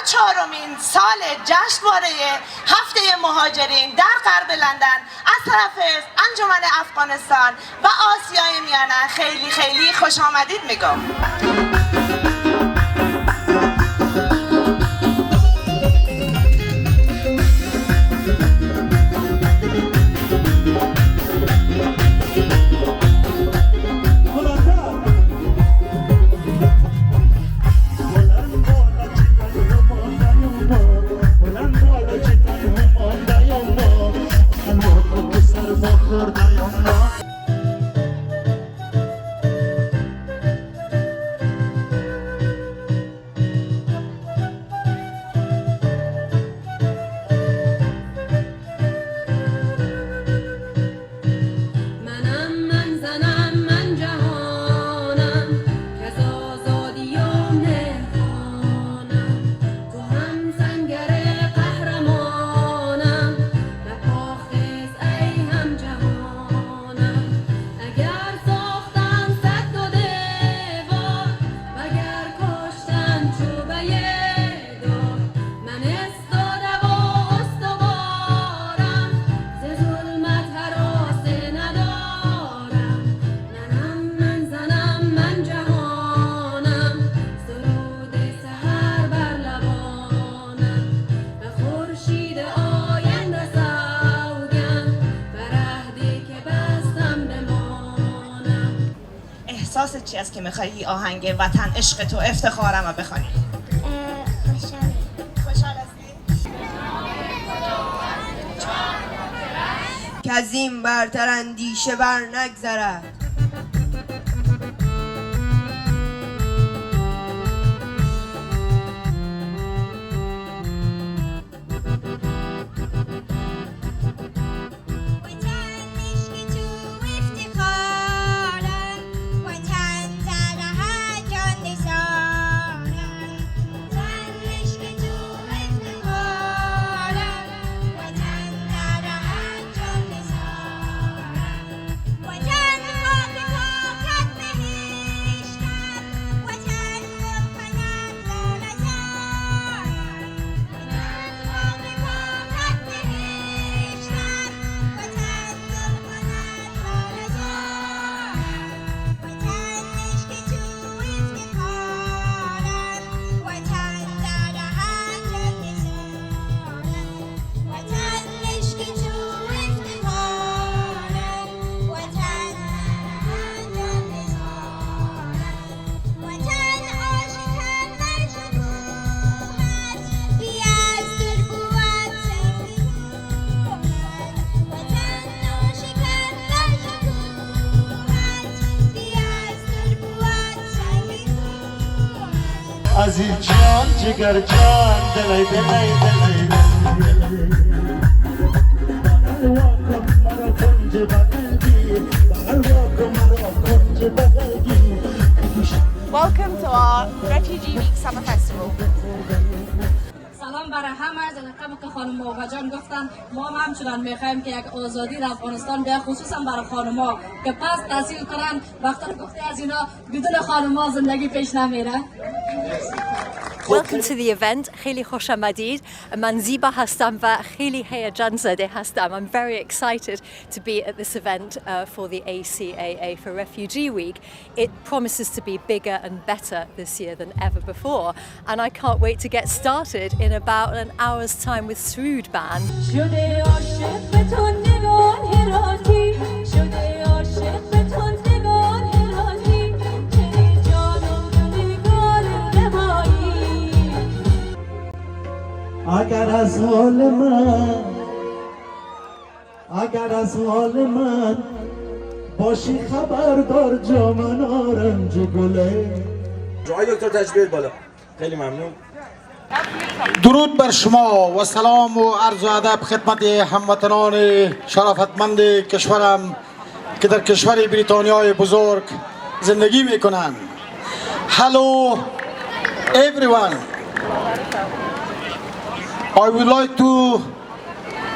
چهارمین سال جشنواره هفته مهاجرین در غرب لندن از طرف انجمن افغانستان و آسیای میانه خیلی خیلی خوش آمدید میگم. احساس چی است که میخوایی آهنگ وطن عشق تو افتخارم رو بخوانی؟ خوشحال هستی؟ که از این برتر اندیشه بر نگذرد. عزیز جان جگر جان دلی دلی دلی Welcome to our Refugee Week Summer Festival. سلام برای همه. از رقم که خانم موجان گفتن ما هم همچنان میخوایم که یک آزادی در افغانستان بیا، خصوصا برای خانم‌ها که پس تحصیل کنن. وقتی گفته از اینا بدون خانم‌ها زندگی پیش نمیره. Welcome to the event. خیلی خوش آمدید. من زیبا هستم و خیلی هیجان زده هستم. I'm very excited to be at this event for the ACAA for Refugee Week. It promises to be bigger and better this year than ever before, and I can't wait to get started in about an hour's time with Srood Band. اگر از حال من باشی خبردار جامن آرنج گله. جای دکتر تجبیر بالا. خیلی ممنون. درود بر شما و سلام و عرض و ادب خدمت هموطنان شرافتمند کشورم که در کشور بریتانیای بزرگ زندگی میکنند. Hello everyone. I would like to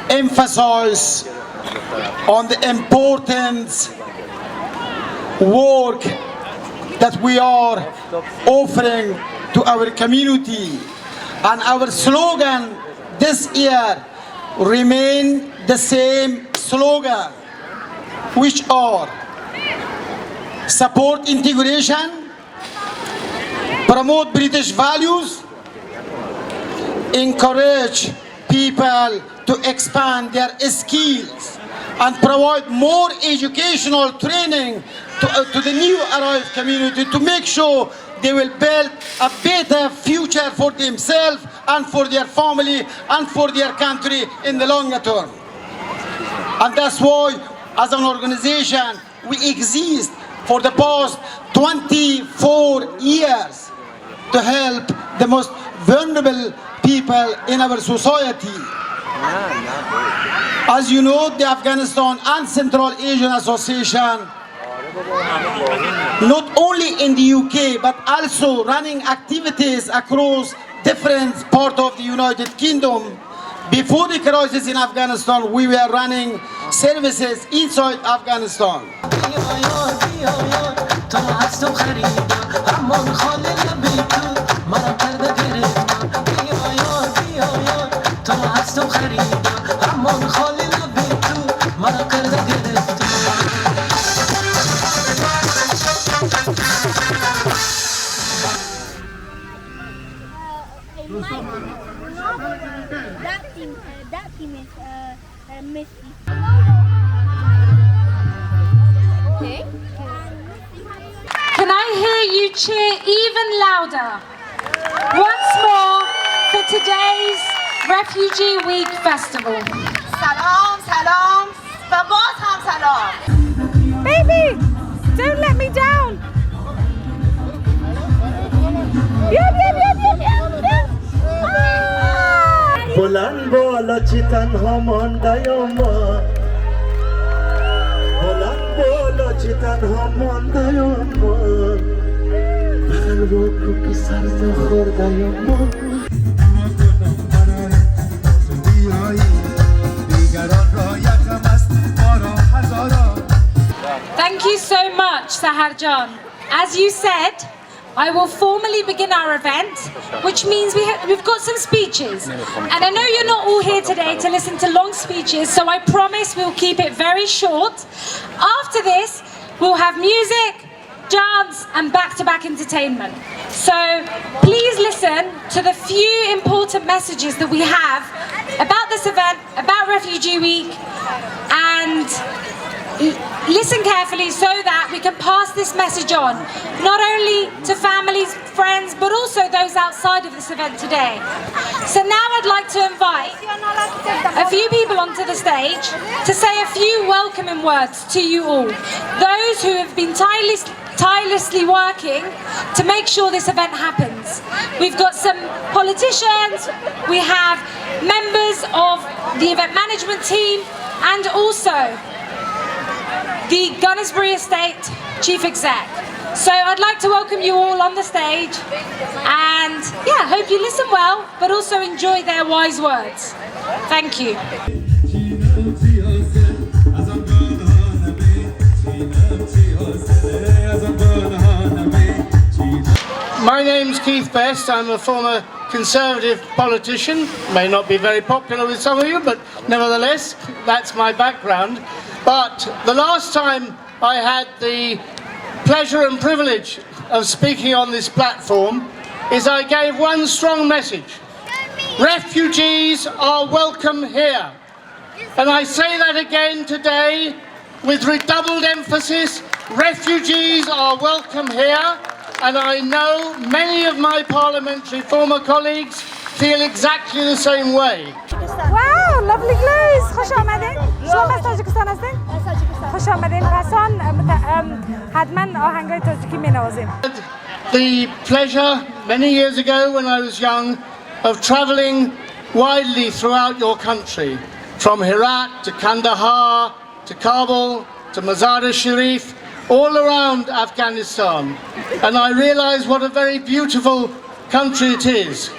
emphasize on the important work that we are offering to our community, and our slogan this year remain the same slogan, which are support integration, promote British values, encourage people to expand their skills, and provide more educational training to the new arrived community to make sure they will build a better future for themselves and for their family and for their country in the longer term. And that's why, as an organization, we exist for the past 24 years to help the most vulnerable people in our society. As you know, the Afghanistan and Central Asian Association, not only in the UK but also running activities across different parts of the United Kingdom. Before the crisis in Afghanistan, we were running services inside Afghanistan. That team is Messi. Can I hear you cheer even louder once more for today's Refugee Week Festival? سلام سلام و باز هم سلام. Baby, don't let me down. بلند بالا چی تنها مانده یا ما، بلند بالا چی تنها مانده یا ما، بغل با که سرد خورده یا ما. Thank you so much, Saharjan. As you said, I will formally begin our event, which means we've got some speeches. And I know you're not all here today to listen to long speeches, so I promise we'll keep it very short. After this, we'll have music, dance, and back-to-back entertainment. So please listen to the few important messages that we have about this event, about Refugee Week, and listen carefully so that we can pass this message on, not only to families, friends, but also those outside of this event today. So now I'd like to invite a few people onto the stage to say a few welcoming words to you all, those who have been tirelessly working to make sure this event happens. We've got some politicians, we have members of the event management team, and also the Gunnersbury Estate Chief Exec. So I'd like to welcome you all on the stage, and yeah, hope you listen well, but also enjoy their wise words. Thank you. My name's Keith Best. I'm a former Conservative politician. May not be very popular with some of you, but nevertheless, that's my background. But the last time I had the pleasure and privilege of speaking on this platform is I gave one strong message. Refugees are welcome here. And I say that again today with redoubled emphasis. Refugees are welcome here. And I know many of my parliamentary former colleagues feel exactly the same way. Wow, lovely clothes. خوش آمدین. شما از تاجیکستان هستین؟ خوش آمدین. رسان حتما آهنگای تاجیکی می‌نوازیم. The pleasure many years ago when I was young of travelling widely throughout your country, from Herat to Kandahar to Kabul to Mazar-e-Sharif, all around Afghanistan. And I realise what a very beautiful country it is.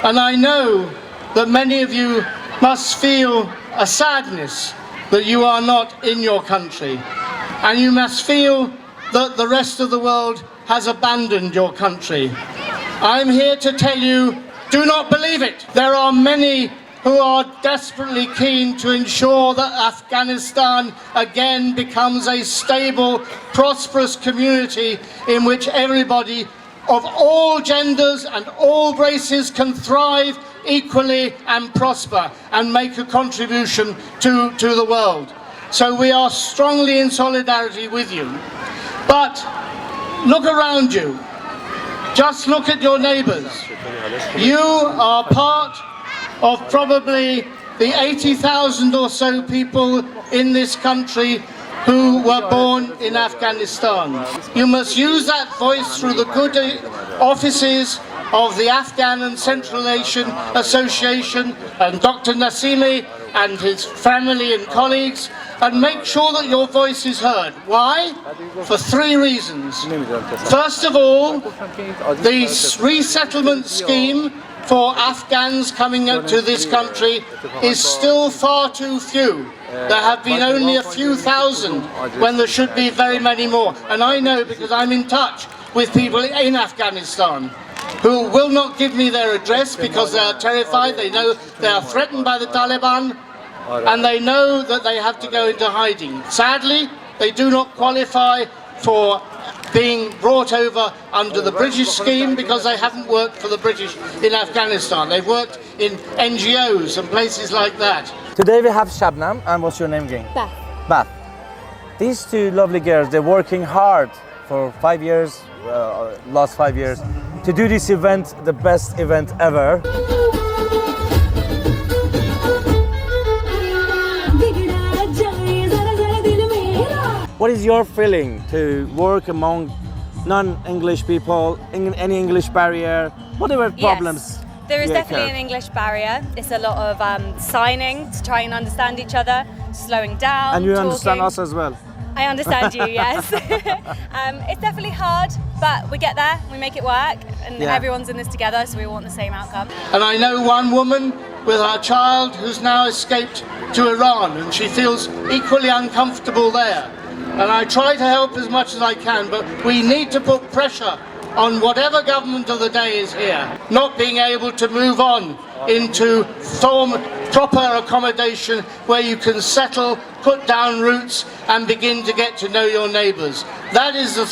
And I know that many of you must feel a sadness that you are not in your country. And you must feel that the rest of the world has abandoned your country. I'm here to tell you, do not believe it. There are many who are desperately keen to ensure that Afghanistan again becomes a stable, prosperous community in which everybody of all genders and all races can thrive equally and prosper and make a contribution to the world. So we are strongly in solidarity with you. But look around you. Just look at your neighbours. You are part of probably the 80,000 or so people in this country who were born in Afghanistan. You must use that voice through the good offices of the Afghan and Central Asian Association and Dr. Nasimi and his family and colleagues, and make sure that your voice is heard. Why? For three reasons. First of all, the resettlement scheme for Afghans coming to this country is still far too few. There have been only a few thousand when there should be very many more. And I know because I'm in touch with people in Afghanistan who will not give me their address because they are terrified. They know they are threatened by the Taliban and they know that they have to go into hiding. Sadly, they do not qualify for being brought over under the British scheme because they haven't worked for the British in Afghanistan. They've worked in NGOs and places like that. Today we have Shabnam, and what's your name again? Beth. Beth. These two lovely girls, they're working hard for 5 years, last 5 years, to do this event, the best event ever. What is your feeling to work among non-English people, any English barrier, whatever problems? Yes, there is definitely an English barrier. It's a lot of signing to try and understand each other, slowing down, and you talking. understand us as well? I understand you, yes. It's definitely hard, but we get there, we make it work, and everyone's in this together, so we want the same outcome. And I know one woman with her child who's now escaped to Iran, and she feels equally uncomfortable there. And I try to help as much as I can, but we need to put pressure on whatever government of the day is here, not being able to move on into proper accommodation where you can settle, put down roots and begin to get to know your neighbours. That is the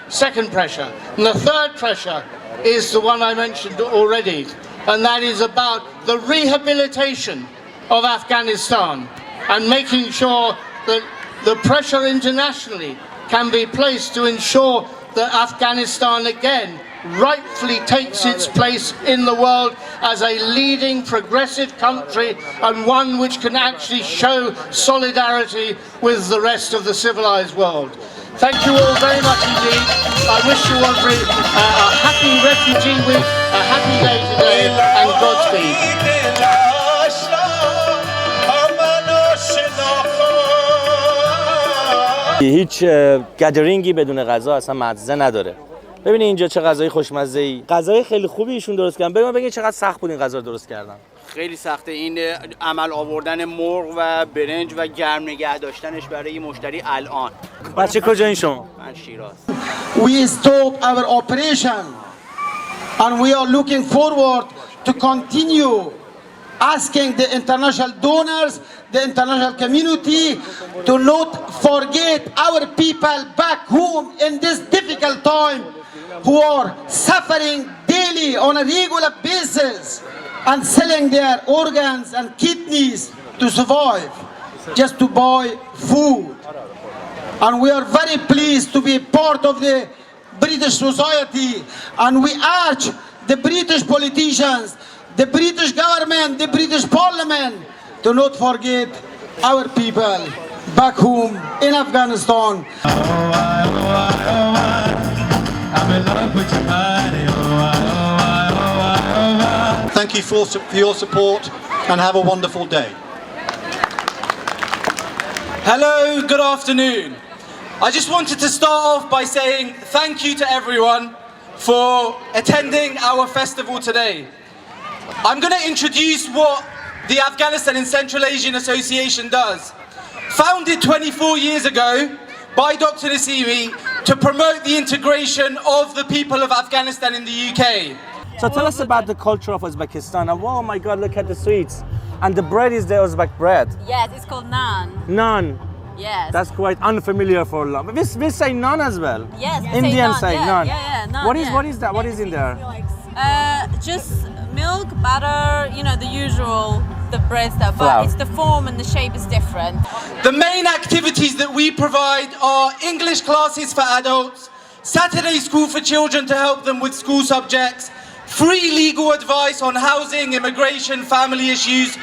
second pressure. And the third pressure is the one I mentioned already, and that is about the rehabilitation of Afghanistan and making sure that the pressure internationally can be placed to ensure that Afghanistan again rightfully takes its place in the world as a leading progressive country and one which can actually show solidarity with the rest of the civilized world. Thank you all very much indeed. I wish you all a happy Refugee Week, a happy day today, and Godspeed. هیچ گدرینگی بدون غذا اصلا مزه نداره. ببینید اینجا چه غذای خوشمزه‌ای. غذای خیلی خوبی ایشون درست کردن. بگید چقدر سخت بود این غذا رو درست کردن. خیلی سخته این عمل آوردن مرغ و برنج و گرم نگه داشتنش برای مشتری الان. بچه کجایین شما؟ من شیراز. We stopped our operation and we are looking forward to continue asking the international donors, the international community to not forget our people back home in this difficult time who are suffering daily on a regular basis and selling their organs and kidneys to survive, just to buy food. And we are very pleased to be part of the British society, and we urge the British politicians, the British government, the British Parliament to not forget our people back home in Afghanistan. Thank thank you for your support and have a wonderful day. Hello, good afternoon. I just wanted to start off by saying thank you to everyone for attending our festival today. I'm going to introduce what the Afghanistan and Central Asian Association does. Founded 24 years ago by Dr. Nasimi to promote the integration of the people of Afghanistan in the UK. So tell us about the culture of Uzbekistan. And oh my God, look at the sweets. And the bread is the Uzbek bread. Yes, it's called naan. Naan. Yes. That's quite unfamiliar for a lot. We say naan as well. Yes, Indians say naan. Yeah, naan. What is that? What is in there? Just milk, butter, you know, the usual, the bread stuff, but it's the form and the shape is different. The main activities that we provide are English classes for adults, Saturday school for children to help them with school subjects, free legal advice on housing, immigration, family issues,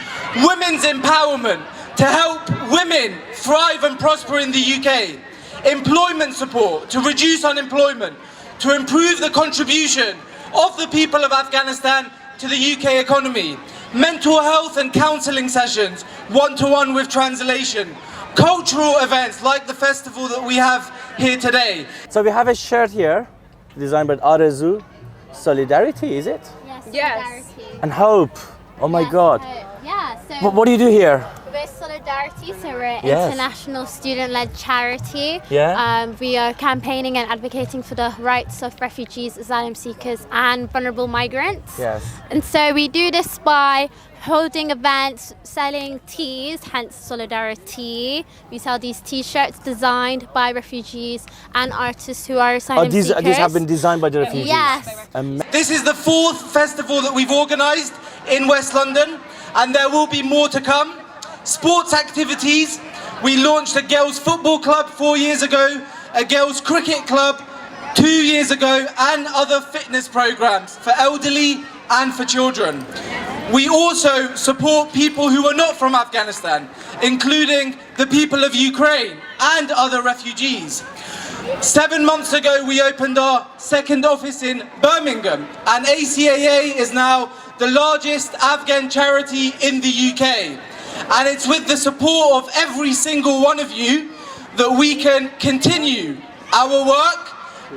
women's empowerment to help women thrive and prosper in the UK, employment support to reduce unemployment, to improve the contribution of the people of Afghanistan to the UK economy, mental health and counselling sessions, one-to-one with translation, cultural events like the festival that we have here today. So we have a shirt here, designed by Arezu. Solidarity, is it? Yes, solidarity. And hope. Oh my God. Yeah, so What do you do here? we're Solidarity, so we're an Yes. international student-led charity. Yeah. We are campaigning and advocating for the rights of refugees, asylum seekers and vulnerable migrants. Yes. And so we do this by holding events, selling teas, hence Solidarity. We sell these t-shirts designed by refugees and artists who are asylum These seekers. have been designed by the refugees. Yes. This is the 4th festival that we've organised in West London, and there will be more to come. Sports activities, we launched a girls football club 4 years ago, a girls cricket club 2 years ago, and other fitness programmes for elderly and for children. We also support people who are not from Afghanistan, including the people of Ukraine and other refugees. 7 months ago, we opened our second office in Birmingham, and ACAA is now the largest Afghan charity in the UK. And it's with the support of every single one of you that we can continue our work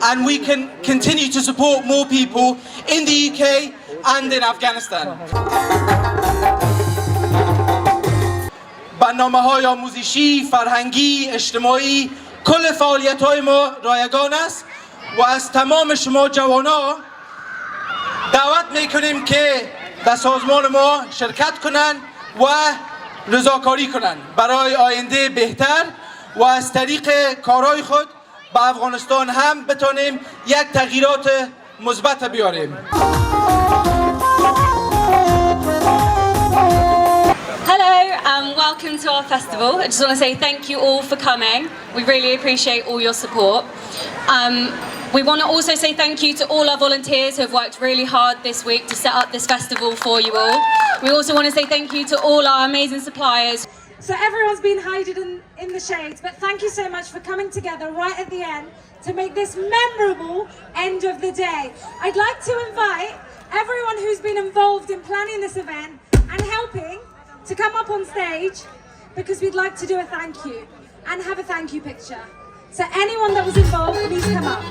and we can continue to support more people in the UK and in Afghanistan. برنامه‌های آموزشی، فرهنگی، اجتماعی، کل فعالیت‌های ما رایگان است و از تمام شما جوانا دعوت می‌کنیم که در سازمان ما شرکت کنند و رضاکاری کنند برای آینده بهتر و از طریق کارهای خود به افغانستان هم بتونیم یک تغییرات مثبت بیاریم. Hello and welcome to our festival. I just want to say thank you all for coming. We really appreciate all your support. We want to also say thank you to all our volunteers who have worked really hard this week to set up this festival for you all. We also want to say thank you to all our amazing suppliers. So everyone's been hiding in the shades, but thank you so much for coming together right at the end to make this memorable end of the day. I'd like to invite everyone who's been involved in planning this event and helping to come up on stage because we'd like to do a thank you and have a thank you picture. So anyone that was involved, please come up.